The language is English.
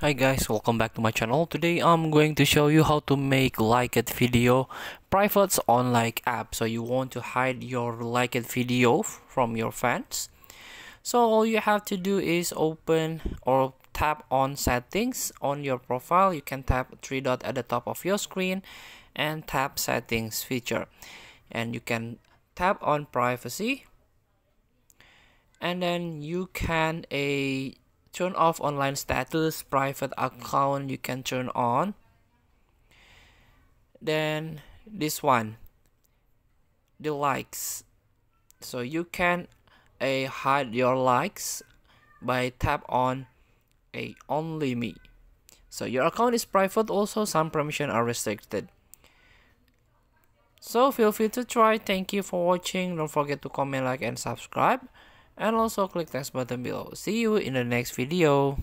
Hi guys, welcome back to my channel. Today I'm going to show you how to make Likee video privates on Like app. So you want to hide your Likee video from your fans. So all you have to do is open or tap on settings on your profile. You can tap three dot at the top of your screen and tap settings feature. And you can tap on privacy, and then you can turn off online status. Private account you can turn on. Then this one, the likes, so you can hide your likes by tap on only me. So your account is private, also some permission are restricted. So feel free to try. Thank you for watching. Don't forget to comment, like, and subscribe, and also click the button below. See you in the next video.